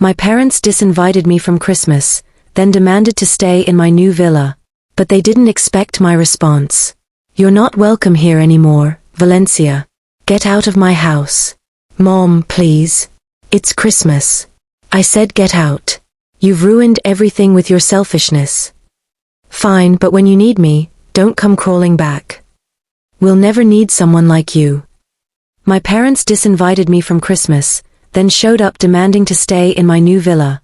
My parents disinvited me from Christmas, then demanded to stay in my new villa. But they didn't expect my response. "You're not welcome here anymore, Valencia. Get out of my house." "Mom, please. It's Christmas." I said, "Get out. You've ruined everything with your selfishness." "Fine, but when you need me, don't come crawling back. We'll never need someone like you." My parents disinvited me from Christmas, then showed up demanding to stay in my new villa.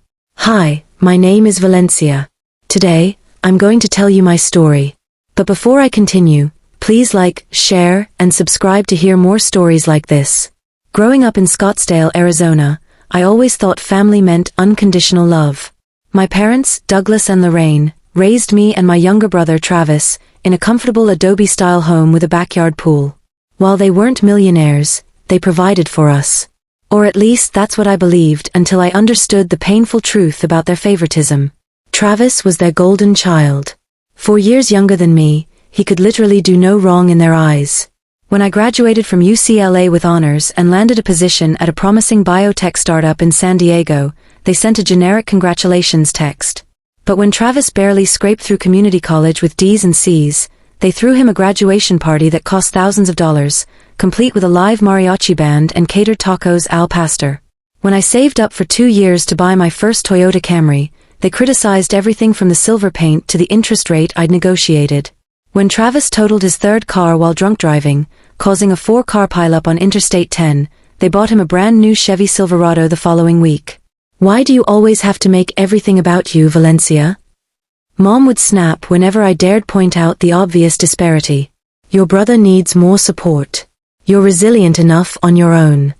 "Hi, my name is Valencia. Today, I'm going to tell you my story. But before I continue, please like, share, and subscribe to hear more stories like this." Growing up in Scottsdale, Arizona, I always thought family meant unconditional love. My parents, Douglas and Lorraine, raised me and my younger brother Travis in a comfortable Adobe-style home with a backyard pool. While they weren't millionaires, they provided for us. Or at least that's what I believed until I understood the painful truth about their favoritism. Travis was their golden child. 4 years younger than me, he could literally do no wrong in their eyes. When I graduated from UCLA with honors and landed a position at a promising biotech startup in San Diego, they sent a generic congratulations text. But when Travis barely scraped through community college with D's and C's, they threw him a graduation party that cost thousands of dollars, complete with a live mariachi band and catered tacos al pastor. When I saved up for 2 years to buy my first Toyota Camry, they criticized everything from the silver paint to the interest rate I'd negotiated. When Travis totaled his third car while drunk driving, causing a 4-car pileup on Interstate 10, they bought him a brand new Chevy Silverado the following week. "Why do you always have to make everything about you, Valencia?" Mom would snap whenever I dared point out the obvious disparity. "Your brother needs more support. You're resilient enough on your own."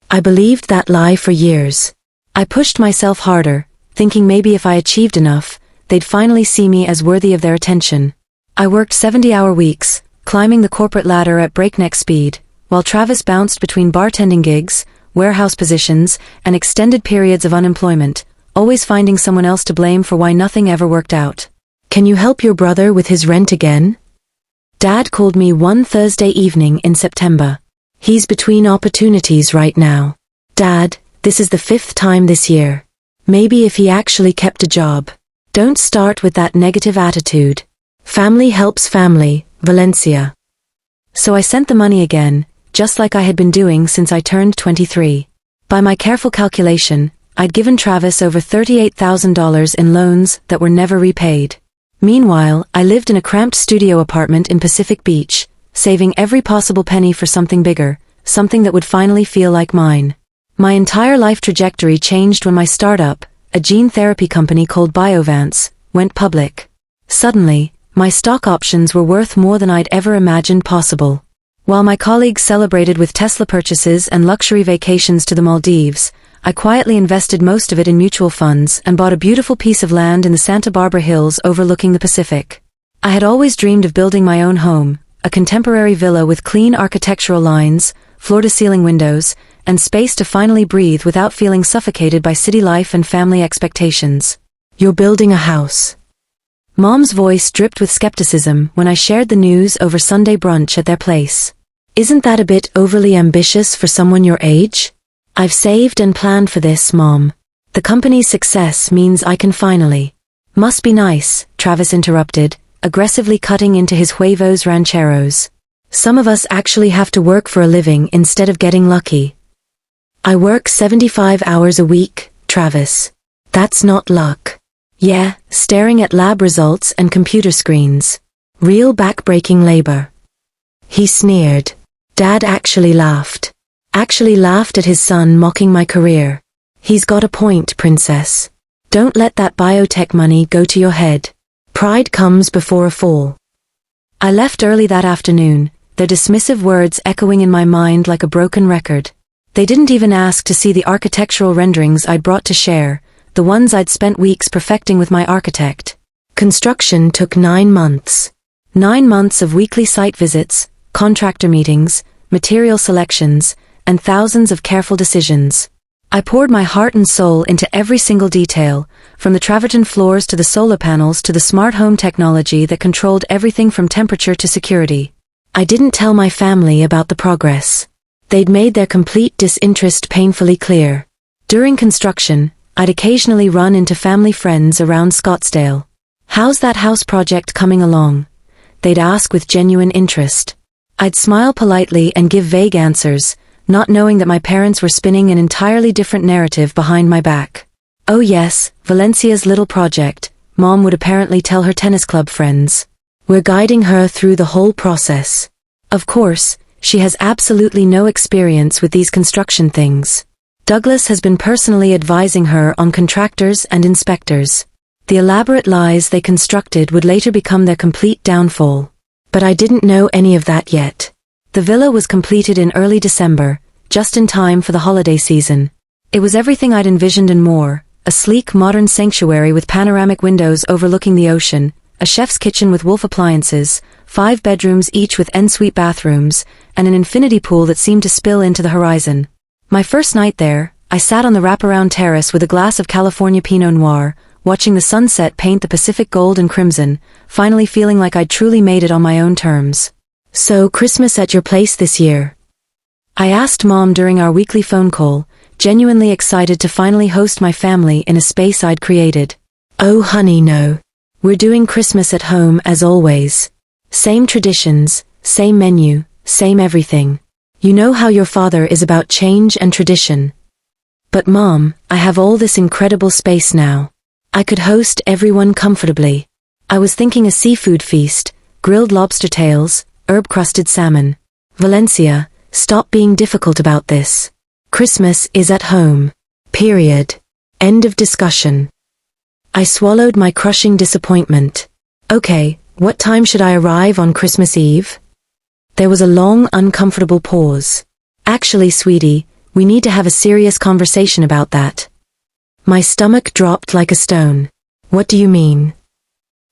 I believed that lie for years. I pushed myself harder, thinking maybe if I achieved enough, they'd finally see me as worthy of their attention. I worked 70-hour weeks, climbing the corporate ladder at breakneck speed, while Travis bounced between bartending gigs, warehouse positions, and extended periods of unemployment, always finding someone else to blame for why nothing ever worked out. "Can you help your brother with his rent again?" Dad called me one Thursday evening in September. "He's between opportunities right now. Dad, this is the 5th time this year. Maybe if he actually kept a job." Don't start with that negative attitude. Family helps family, Valencia. So I sent the money again, just like I had been doing since I turned 23. By my careful calculation, I'd given Travis over $38,000 in loans that were never repaid. Meanwhile, I lived in a cramped studio apartment in Pacific Beach, saving every possible penny for something bigger, something that would finally feel like mine. My entire life trajectory changed when my startup, a gene therapy company called Biovance, went public. Suddenly, my stock options were worth more than I'd ever imagined possible. While my colleagues celebrated with Tesla purchases and luxury vacations to the Maldives, I quietly invested most of it in mutual funds and bought a beautiful piece of land in the Santa Barbara Hills overlooking the Pacific. I had always dreamed of building my own home, a contemporary villa with clean architectural lines, floor-to-ceiling windows, and space to finally breathe without feeling suffocated by city life and family expectations. "You're building a house." Mom's voice dripped with skepticism when I shared the news over Sunday brunch at their place. "Isn't that a bit overly ambitious for someone your age?" "I've saved and planned for this, Mom. The company's success means I can finally." "Must be nice," Travis interrupted, aggressively cutting into his huevos rancheros. "Some of us actually have to work for a living instead of getting lucky." "I work 75 hours a week, Travis. That's not luck." "Yeah, staring at lab results and computer screens. Real back-breaking labor." He sneered. Dad actually laughed. Actually laughed at his son mocking my career. "He's got a point, princess. Don't let that biotech money go to your head. Pride comes before a fall." I left early that afternoon, their dismissive words echoing in my mind like a broken record. They didn't even ask to see the architectural renderings I'd brought to share, the ones I'd spent weeks perfecting with my architect. Construction took 9 months. 9 months of weekly site visits, contractor meetings, material selections, and thousands of careful decisions. I poured my heart and soul into every single detail, from the travertine floors to the solar panels to the smart home technology that controlled everything from temperature to security. I didn't tell my family about the progress. They'd made their complete disinterest painfully clear. During construction, I'd occasionally run into family friends around Scottsdale. "How's that house project coming along?" they'd ask with genuine interest. I'd smile politely and give vague answers, not knowing that my parents were spinning an entirely different narrative behind my back. "Oh yes, Valencia's little project," Mom would apparently tell her tennis club friends. "We're guiding her through the whole process." Of course, she has absolutely no experience with these construction things. Douglas has been personally advising her on contractors and inspectors. The elaborate lies they constructed would later become their complete downfall. But I didn't know any of that yet. The villa was completed in early December, just in time for the holiday season. It was everything I'd envisioned and more: a sleek modern sanctuary with panoramic windows overlooking the ocean, a chef's kitchen with Wolf appliances, 5 bedrooms each with ensuite bathrooms, and an infinity pool that seemed to spill into the horizon. My first night there, I sat on the wraparound terrace with a glass of California Pinot Noir, watching the sunset paint the Pacific gold and crimson, finally feeling like I'd truly made it on my own terms. "So, Christmas at your place this year?" I asked Mom during our weekly phone call, genuinely excited to finally host my family in a space I'd created. "Oh honey, no. We're doing Christmas at home as always. Same traditions, same menu, same everything. You know how your father is about change and tradition." "But Mom, I have all this incredible space now. I could host everyone comfortably." I was thinking a seafood feast, grilled lobster tails, herb-crusted salmon. "Valencia, stop being difficult about this. Christmas is at home. Period. End of discussion." I swallowed my crushing disappointment. "Okay, what time should I arrive on Christmas Eve?" There was a long, uncomfortable pause. "Actually, sweetie, we need to have a serious conversation about that." My stomach dropped like a stone. "What do you mean?"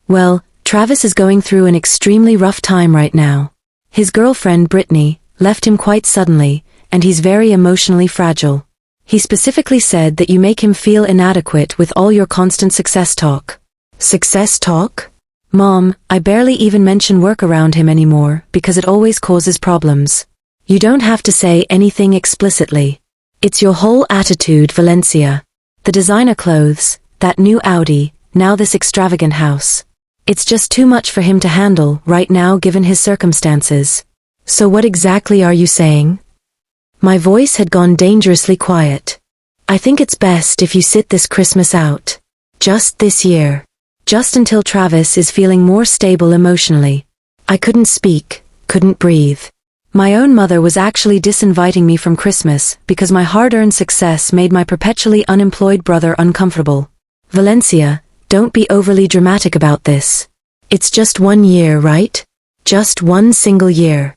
"Well, Travis is going through an extremely rough time right now. His girlfriend, Brittany, left him quite suddenly, and he's very emotionally fragile. He specifically said that you make him feel inadequate with all your constant success talk." "Success talk?" "Mom, I barely even mention work around him anymore because it always causes problems." "You don't have to say anything explicitly. It's your whole attitude, Valencia. The designer clothes, that new Audi, now this extravagant house. It's just too much for him to handle right now given his circumstances." "So what exactly are you saying?" My voice had gone dangerously quiet. "I think it's best if you sit this Christmas out. Just this year. Just until Travis is feeling more stable emotionally." I couldn't speak, couldn't breathe. My own mother was actually disinviting me from Christmas because my hard-earned success made my perpetually unemployed brother uncomfortable. "Valencia, don't be overly dramatic about this. It's just 1 year, right? Just one single year."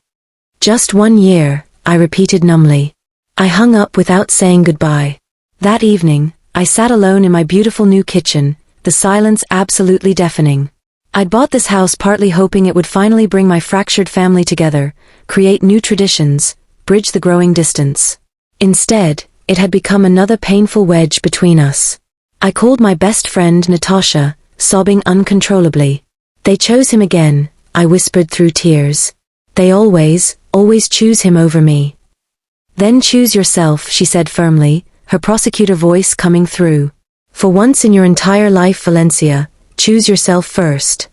"Just 1 year," I repeated numbly. I hung up without saying goodbye. That evening, I sat alone in my beautiful new kitchen, the silence absolutely deafening. I'd bought this house partly hoping it would finally bring my fractured family together, create new traditions, bridge the growing distance. Instead, it had become another painful wedge between us. I called my best friend Natasha, sobbing uncontrollably. "They chose him again," I whispered through tears. "They always choose him over me." "Then choose yourself," she said firmly, her prosecutor voice coming through. "For once in your entire life, Valencia, choose yourself first."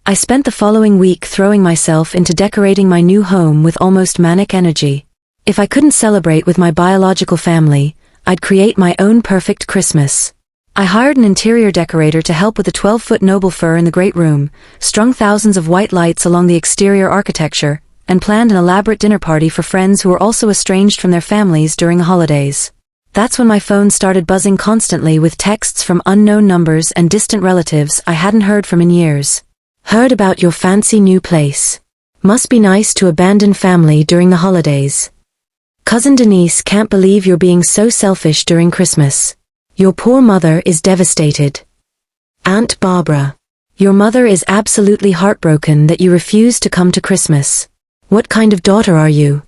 I spent the following week throwing myself into decorating my new home with almost manic energy. If I couldn't celebrate with my biological family, I'd create my own perfect Christmas. I hired an interior decorator to help with the 12-foot noble fir in the great room, strung thousands of white lights along the exterior architecture, and planned an elaborate dinner party for friends who were also estranged from their families during the holidays. That's when my phone started buzzing constantly with texts from unknown numbers and distant relatives I hadn't heard from in years. "Heard about your fancy new place. Must be nice to abandon family during the holidays. Cousin Denise can't believe you're being so selfish during Christmas. Your poor mother is devastated. Aunt Barbara. Your mother is absolutely heartbroken that you refuse to come to Christmas. What kind of daughter are you?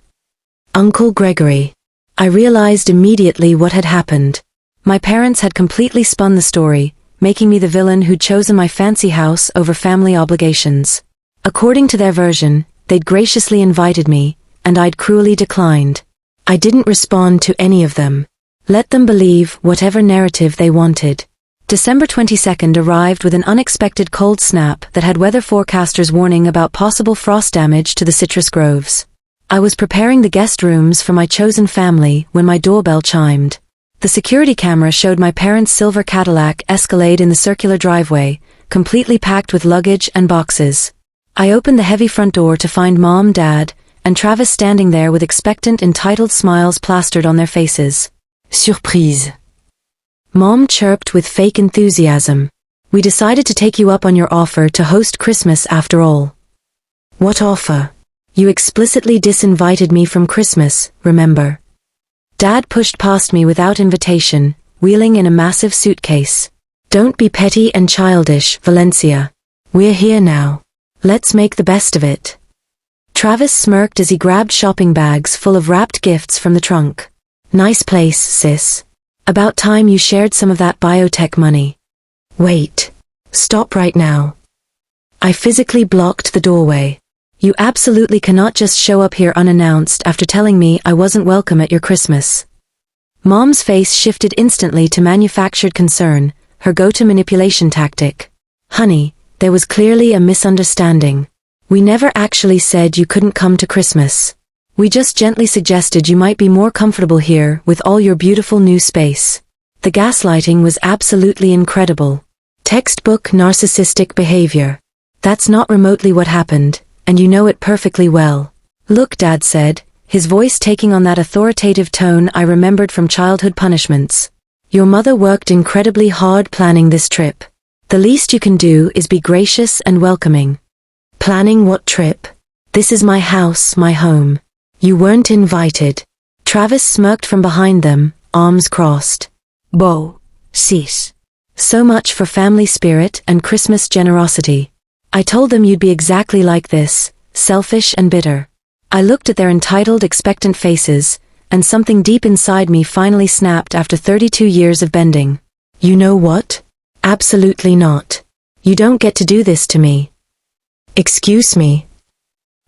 Uncle Gregory." I realized immediately what had happened. My parents had completely spun the story, making me the villain who'd chosen my fancy house over family obligations. According to their version, they'd graciously invited me, and I'd cruelly declined. I didn't respond to any of them. Let them believe whatever narrative they wanted. December 22nd arrived with an unexpected cold snap that had weather forecasters warning about possible frost damage to the citrus groves. I was preparing the guest rooms for my chosen family when my doorbell chimed. The security camera showed my parents' silver Cadillac Escalade in the circular driveway, completely packed with luggage and boxes. I opened the heavy front door to find Mom, Dad, and Travis standing there with expectant, entitled smiles plastered on their faces. Surprise. Mom chirped with fake enthusiasm. We decided to take you up on your offer to host Christmas after all. What offer? You explicitly disinvited me from Christmas, remember? Dad pushed past me without invitation, wheeling in a massive suitcase. Don't be petty and childish, Valencia. We're here now. Let's make the best of it. Travis smirked as he grabbed shopping bags full of wrapped gifts from the trunk. Nice place, sis. About time you shared some of that biotech money. Wait. Stop right now. I physically blocked the doorway. You absolutely cannot just show up here unannounced after telling me I wasn't welcome at your Christmas. Mom's face shifted instantly to manufactured concern, her go-to manipulation tactic. Honey, there was clearly a misunderstanding. We never actually said you couldn't come to Christmas. We just gently suggested you might be more comfortable here with all your beautiful new space. The gaslighting was absolutely incredible. Textbook narcissistic behavior. That's not remotely what happened, and you know it perfectly well. Look, Dad said, his voice taking on that authoritative tone I remembered from childhood punishments. Your mother worked incredibly hard planning this trip. The least you can do is be gracious and welcoming. Planning what trip? This is my house, my home. You weren't invited. Travis smirked from behind them, arms crossed. Bo, sis. So much for family spirit and Christmas generosity. I told them you'd be exactly like this, selfish and bitter. I looked at their entitled, expectant faces, and something deep inside me finally snapped after 32 years of bending. You know what? Absolutely not. You don't get to do this to me. Excuse me.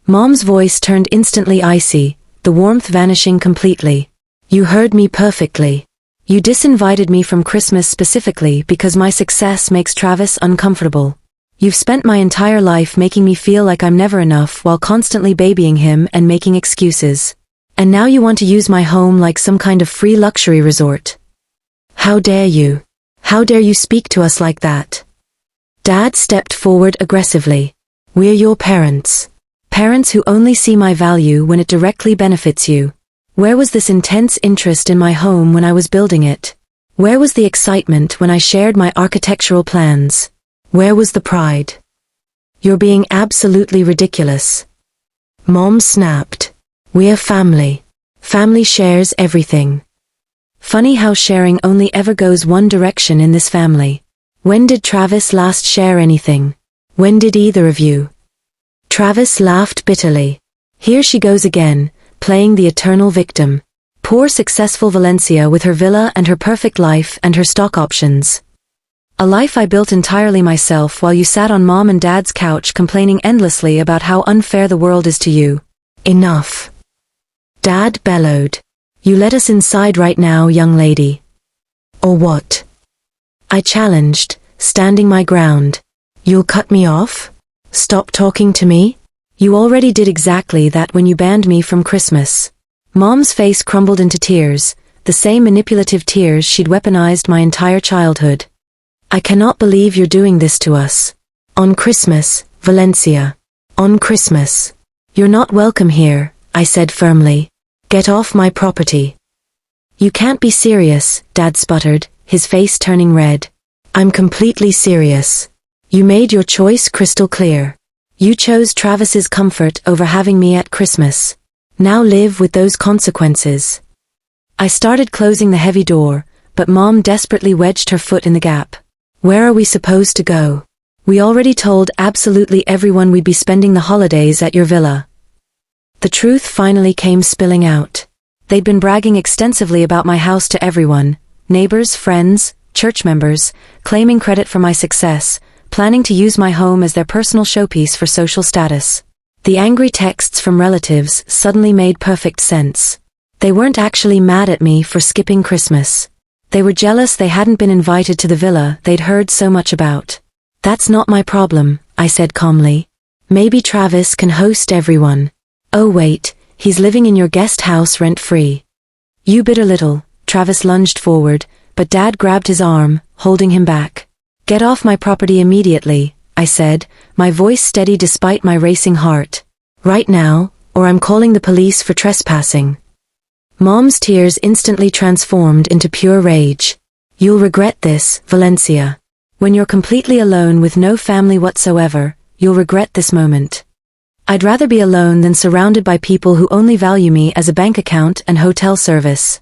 Mom's voice turned instantly icy, the warmth vanishing completely. You heard me perfectly. You disinvited me from Christmas specifically because my success makes Travis uncomfortable. You've spent my entire life making me feel like I'm never enough while constantly babying him and making excuses. And now you want to use my home like some kind of free luxury resort. How dare you? How dare you speak to us like that? Dad stepped forward aggressively. We're your parents. Parents who only see my value when it directly benefits you. Where was this intense interest in my home when I was building it? Where was the excitement when I shared my architectural plans? Where was the pride? You're being absolutely ridiculous. Mom snapped. We're family. Family shares everything. Funny how sharing only ever goes one direction in this family. When did Travis last share anything? When did either of you? Travis laughed bitterly. Here she goes again, playing the eternal victim. Poor successful Valencia with her villa and her perfect life and her stock options. A life I built entirely myself while you sat on Mom and Dad's couch complaining endlessly about how unfair the world is to you. Enough. Dad bellowed. You let us inside right now, young lady. Or what? I challenged, standing my ground. You'll cut me off? Stop talking to me? You already did exactly that when you banned me from Christmas. Mom's face crumbled into tears, the same manipulative tears she'd weaponized my entire childhood. I cannot believe you're doing this to us. On Christmas, Valencia. On Christmas. You're not welcome here, I said firmly. Get off my property. You can't be serious, Dad sputtered, his face turning red. I'm completely serious. You made your choice crystal clear. You chose Travis's comfort over having me at Christmas. Now live with those consequences. I started closing the heavy door, but Mom desperately wedged her foot in the gap. Where are we supposed to go? We already told absolutely everyone we'd be spending the holidays at your villa. The truth finally came spilling out. They'd been bragging extensively about my house to everyone, neighbors, friends, church members, claiming credit for my success, planning to use my home as their personal showpiece for social status. The angry texts from relatives suddenly made perfect sense. They weren't actually mad at me for skipping Christmas. They were jealous they hadn't been invited to the villa they'd heard so much about. That's not my problem, I said calmly. Maybe Travis can host everyone. Oh wait, he's living in your guest house rent-free. You bitter little, Travis lunged forward, but Dad grabbed his arm, holding him back. Get off my property immediately, I said, my voice steady despite my racing heart. Right now, or I'm calling the police for trespassing. Mom's tears instantly transformed into pure rage. You'll regret this, Valencia. When you're completely alone with no family whatsoever, you'll regret this moment. I'd rather be alone than surrounded by people who only value me as a bank account and hotel service.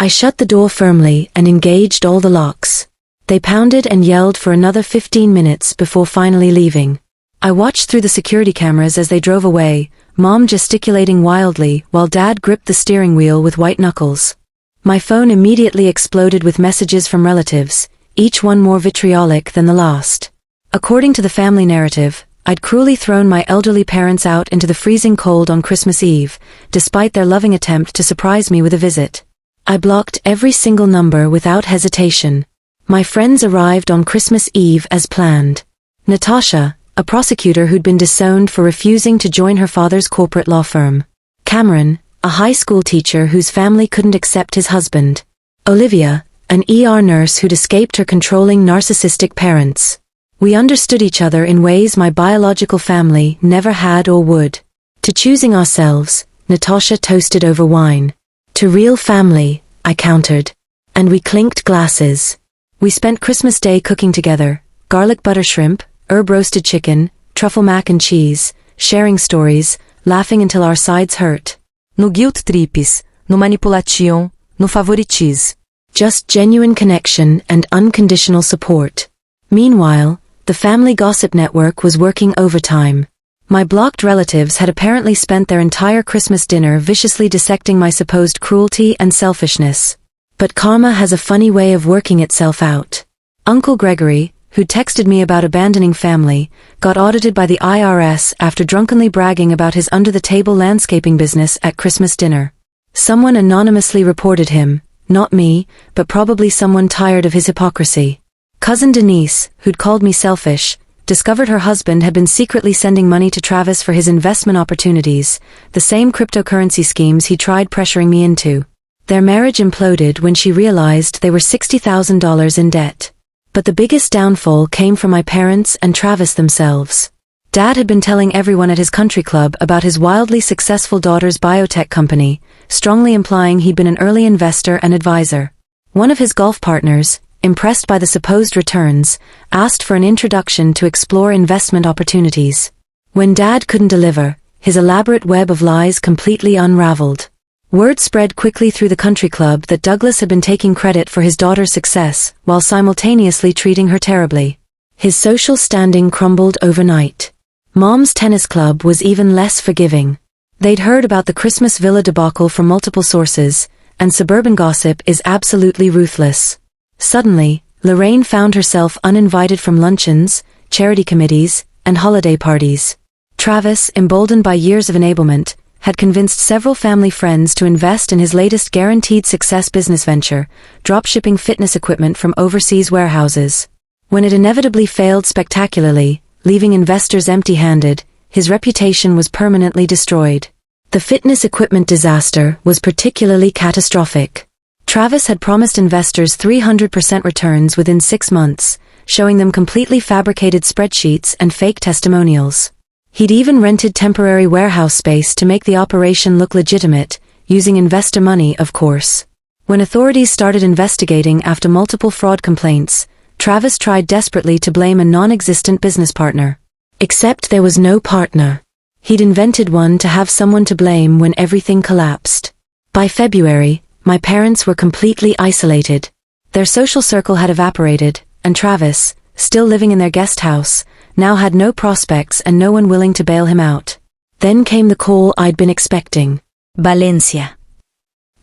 I shut the door firmly and engaged all the locks. They pounded and yelled for another 15 minutes before finally leaving. I watched through the security cameras as they drove away, Mom gesticulating wildly while Dad gripped the steering wheel with white knuckles. My phone immediately exploded with messages from relatives, each one more vitriolic than the last. According to the family narrative, I'd cruelly thrown my elderly parents out into the freezing cold on Christmas Eve, despite their loving attempt to surprise me with a visit. I blocked every single number without hesitation. My friends arrived on Christmas Eve as planned. Natasha, a prosecutor who'd been disowned for refusing to join her father's corporate law firm. Cameron, a high school teacher whose family couldn't accept his husband. Olivia, an ER nurse who'd escaped her controlling narcissistic parents. We understood each other in ways my biological family never had or would. To choosing ourselves, Natasha toasted over wine. To real family, I countered. And we clinked glasses. We spent Christmas Day cooking together, garlic butter shrimp, herb-roasted chicken, truffle mac and cheese, sharing stories, laughing until our sides hurt. No guilt trips, no manipulation, no favoritismo. Just genuine connection and unconditional support. Meanwhile, the family gossip network was working overtime. My blocked relatives had apparently spent their entire Christmas dinner viciously dissecting my supposed cruelty and selfishness. But karma has a funny way of working itself out. Uncle Gregory, who texted me about abandoning family, got audited by the IRS after drunkenly bragging about his under-the-table landscaping business at Christmas dinner. Someone anonymously reported him, not me, but probably someone tired of his hypocrisy. Cousin Denise, who'd called me selfish, discovered her husband had been secretly sending money to Travis for his investment opportunities, the same cryptocurrency schemes he tried pressuring me into. Their marriage imploded when she realized they were $60,000 in debt. But the biggest downfall came from my parents and Travis themselves. Dad had been telling everyone at his country club about his wildly successful daughter's biotech company, strongly implying he'd been an early investor and advisor. One of his golf partners, impressed by the supposed returns, asked for an introduction to explore investment opportunities. When Dad couldn't deliver, his elaborate web of lies completely unraveled. Word spread quickly through the country club that Douglas had been taking credit for his daughter's success, while simultaneously treating her terribly. His social standing crumbled overnight. Mom's tennis club was even less forgiving. They'd heard about the Christmas villa debacle from multiple sources, and suburban gossip is absolutely ruthless. Suddenly, Lorraine found herself uninvited from luncheons, charity committees, and holiday parties. Travis, emboldened by years of enablement, had convinced several family friends to invest in his latest guaranteed success business venture, dropshipping fitness equipment from overseas warehouses. When it inevitably failed spectacularly, leaving investors empty-handed, his reputation was permanently destroyed. The fitness equipment disaster was particularly catastrophic. Travis had promised investors 300% returns within 6 months, showing them completely fabricated spreadsheets and fake testimonials. He'd even rented temporary warehouse space to make the operation look legitimate, using investor money, of course. When authorities started investigating after multiple fraud complaints, Travis tried desperately to blame a non-existent business partner. Except there was no partner. He'd invented one to have someone to blame when everything collapsed. By February, my parents were completely isolated. Their social circle had evaporated, and Travis, still living in their guest house, now had no prospects and no one willing to bail him out. Then came the call I'd been expecting. Valencia.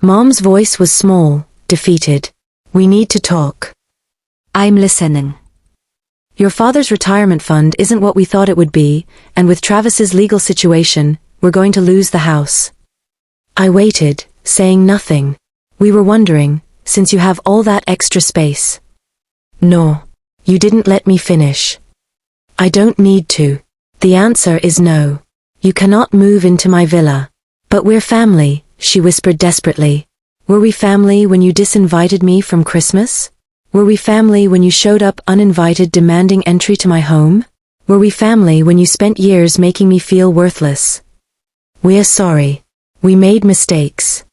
Mom's voice was small, defeated. We need to talk. I'm listening. Your father's retirement fund isn't what we thought it would be, and with Travis's legal situation, we're going to lose the house. I waited, saying nothing. We were wondering, since you have all that extra space. No. You didn't let me finish. I don't need to. The answer is no. You cannot move into my villa. But we're family, she whispered desperately. Were we family when you disinvited me from Christmas? Were we family when you showed up uninvited demanding entry to my home? Were we family when you spent years making me feel worthless? We are sorry. We made mistakes.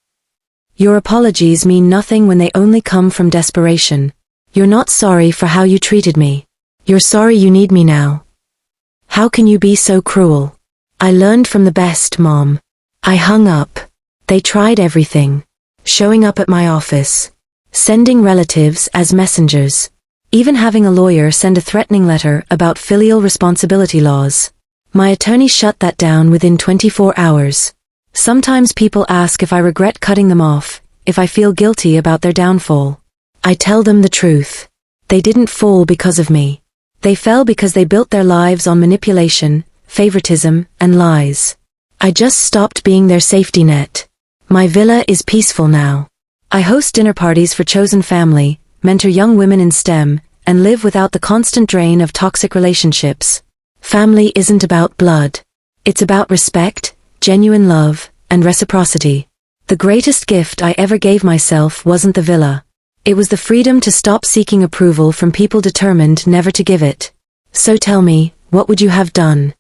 Your apologies mean nothing when they only come from desperation. You're not sorry for how you treated me. You're sorry you need me now. How can you be so cruel? I learned from the best, Mom. I hung up. They tried everything. Showing up at my office. Sending relatives as messengers. Even having a lawyer send a threatening letter about filial responsibility laws. My attorney shut that down within 24 hours. Sometimes people ask if I regret cutting them off, if I feel guilty about their downfall. I tell them the truth. They didn't fall because of me. They fell because they built their lives on manipulation, favoritism, and lies. I just stopped being their safety net. My villa is peaceful now. I host dinner parties for chosen family, mentor young women in STEM, and live without the constant drain of toxic relationships. Family isn't about blood. It's about respect, genuine love, and reciprocity. The greatest gift I ever gave myself wasn't the villa. It was the freedom to stop seeking approval from people determined never to give it. So tell me, what would you have done?